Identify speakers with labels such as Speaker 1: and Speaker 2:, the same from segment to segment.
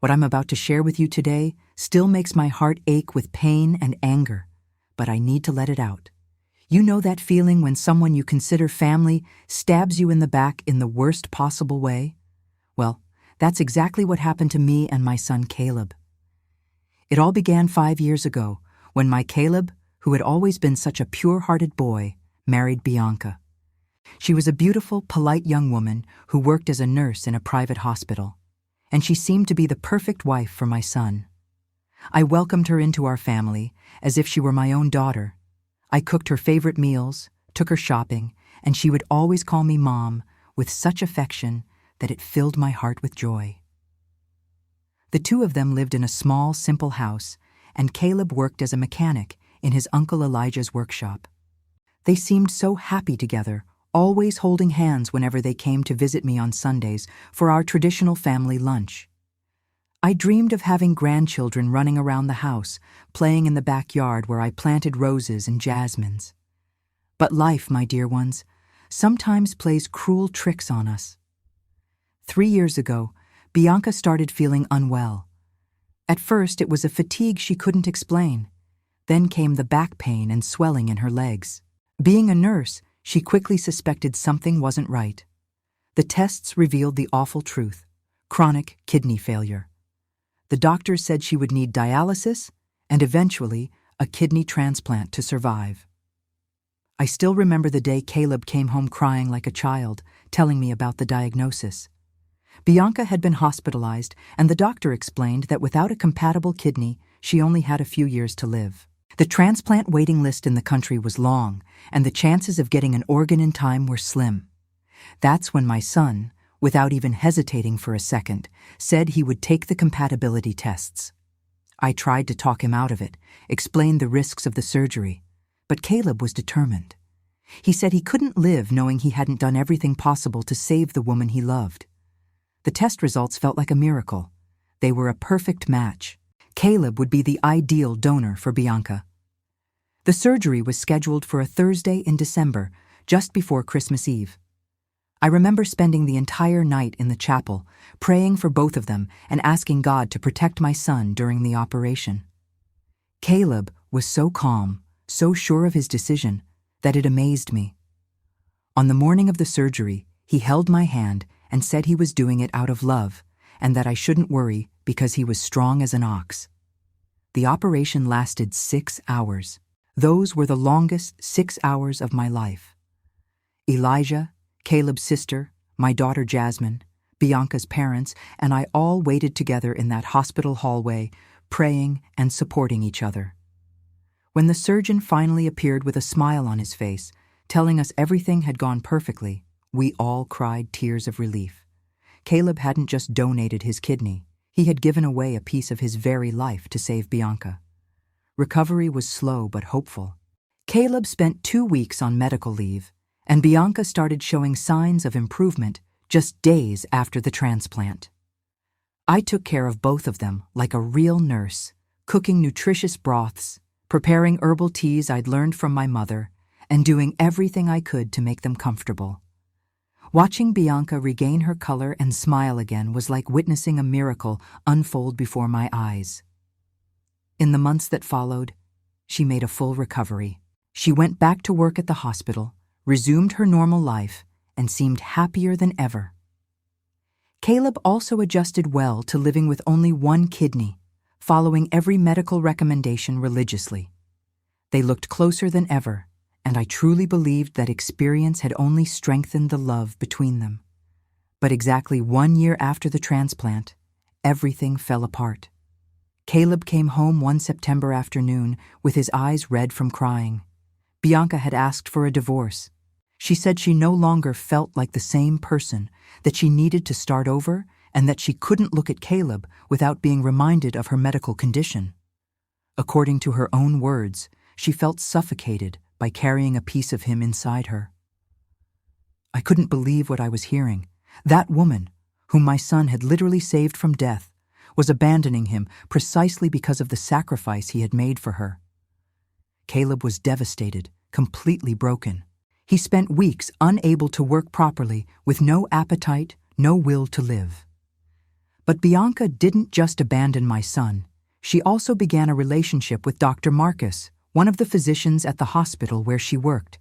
Speaker 1: What I'm about to share with you today still makes my heart ache with pain and anger, but I need to let it out. You know that feeling when someone you consider family stabs you in the back in the worst possible way? Well, that's exactly what happened to me and my son Caleb. It all began 5 years ago when my Caleb, who had always been such a pure-hearted boy, married Bianca. She was a beautiful, polite young woman who worked as a nurse in a private hospital, and she seemed to be the perfect wife for my son. I welcomed her into our family as if she were my own daughter. I cooked her favorite meals, took her shopping, and she would always call me Mom with such affection that it filled my heart with joy. The two of them lived in a small, simple house, and Caleb worked as a mechanic in his Uncle Elijah's workshop. They seemed so happy together, always holding hands whenever they came to visit me on Sundays for our traditional family lunch. I dreamed of having grandchildren running around the house, playing in the backyard where I planted roses and jasmines. But life, my dear ones, sometimes plays cruel tricks on us. 3 years ago, Bianca started feeling unwell. At first, it was a fatigue she couldn't explain. Then came the back pain and swelling in her legs. Being a nurse, she quickly suspected something wasn't right. The tests revealed the awful truth: chronic kidney failure. The doctors said she would need dialysis and eventually a kidney transplant to survive. I still remember the day Caleb came home crying like a child, telling me about the diagnosis. Bianca had been hospitalized, and the doctor explained that without a compatible kidney, she only had a few years to live. The transplant waiting list in the country was long, and the chances of getting an organ in time were slim. That's when my son, without even hesitating for a second, said he would take the compatibility tests. I tried to talk him out of it, explained the risks of the surgery, but Caleb was determined. He said he couldn't live knowing he hadn't done everything possible to save the woman he loved. The test results felt like a miracle. They were a perfect match. Caleb would be the ideal donor for Bianca. The surgery was scheduled for a Thursday in December, just before Christmas Eve. I remember spending the entire night in the chapel, praying for both of them and asking God to protect my son during the operation. Caleb was so calm, so sure of his decision, that it amazed me. On the morning of the surgery, he held my hand and said he was doing it out of love, and that I shouldn't worry because he was strong as an ox. The operation lasted 6 hours. Those were the longest 6 hours of my life. Elijah, Caleb's sister, my daughter Jasmine, Bianca's parents, and I all waited together in that hospital hallway, praying and supporting each other. When the surgeon finally appeared with a smile on his face, telling us everything had gone perfectly, we all cried tears of relief. Caleb hadn't just donated his kidney, he had given away a piece of his very life to save Bianca. Recovery was slow but hopeful. Caleb spent 2 weeks on medical leave, and Bianca started showing signs of improvement just days after the transplant. I took care of both of them like a real nurse, cooking nutritious broths, preparing herbal teas I'd learned from my mother, and doing everything I could to make them comfortable. Watching Bianca regain her color and smile again was like witnessing a miracle unfold before my eyes. In the months that followed, she made a full recovery. She went back to work at the hospital, resumed her normal life, and seemed happier than ever. Caleb also adjusted well to living with only one kidney, following every medical recommendation religiously. They looked closer than ever, and I truly believed that experience had only strengthened the love between them. But exactly 1 year after the transplant, everything fell apart. Caleb came home one September afternoon with his eyes red from crying. Bianca had asked for a divorce. She said she no longer felt like the same person, that she needed to start over, and that she couldn't look at Caleb without being reminded of her medical condition. According to her own words, she felt suffocated by carrying a piece of him inside her. I couldn't believe what I was hearing. That woman, whom my son had literally saved from death, was abandoning him precisely because of the sacrifice he had made for her. Caleb was devastated, completely broken. He spent weeks unable to work properly, with no appetite, no will to live. But Bianca didn't just abandon my son. She also began a relationship with Dr. Marcus, one of the physicians at the hospital where she worked.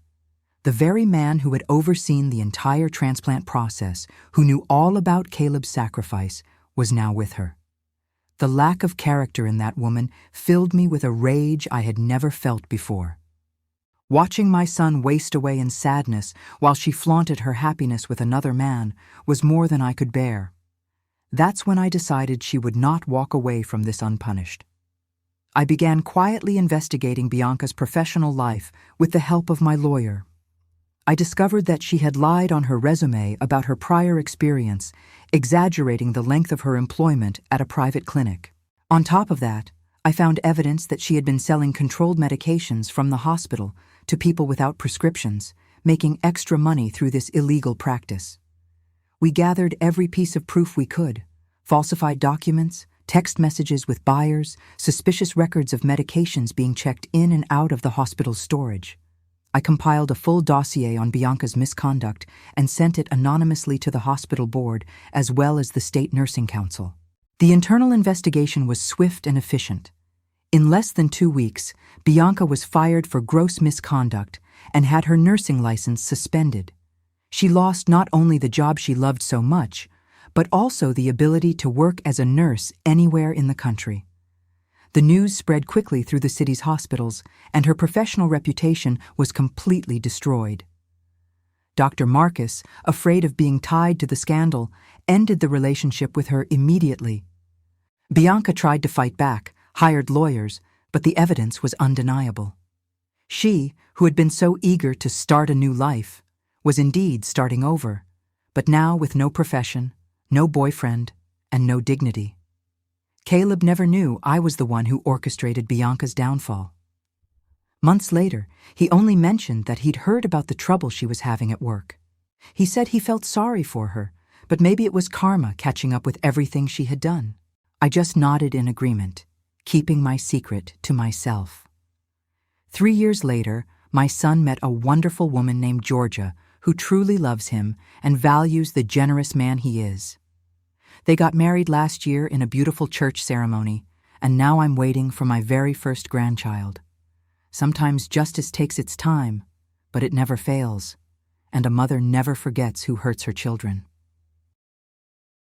Speaker 1: The very man who had overseen the entire transplant process, who knew all about Caleb's sacrifice, was now with her. The lack of character in that woman filled me with a rage I had never felt before. Watching my son waste away in sadness while she flaunted her happiness with another man was more than I could bear. That's when I decided she would not walk away from this unpunished. I began quietly investigating Bianca's professional life with the help of my lawyer. I discovered that she had lied on her resume about her prior experience, exaggerating the length of her employment at a private clinic. On top of that, I found evidence that she had been selling controlled medications from the hospital to people without prescriptions, making extra money through this illegal practice. We gathered every piece of proof we could: falsified documents, text messages with buyers, suspicious records of medications being checked in and out of the hospital's storage. I compiled a full dossier on Bianca's misconduct and sent it anonymously to the hospital board as well as the State Nursing Council. The internal investigation was swift and efficient. In less than 2 weeks, Bianca was fired for gross misconduct and had her nursing license suspended. She lost not only the job she loved so much, but also the ability to work as a nurse anywhere in the country. The news spread quickly through the city's hospitals, and her professional reputation was completely destroyed. Dr. Marcus, afraid of being tied to the scandal, ended the relationship with her immediately. Bianca tried to fight back, hired lawyers, but the evidence was undeniable. She, who had been so eager to start a new life, was indeed starting over, but now with no profession, no boyfriend, and no dignity. Caleb never knew I was the one who orchestrated Bianca's downfall. Months later, he only mentioned that he'd heard about the trouble she was having at work. He said he felt sorry for her, but maybe it was karma catching up with everything she had done. I just nodded in agreement, keeping my secret to myself. 3 years later, my son met a wonderful woman named Georgia who truly loves him and values the generous man he is. They got married last year in a beautiful church ceremony, and now I'm waiting for my very first grandchild. Sometimes justice takes its time, but it never fails, and a mother never forgets who hurts her children.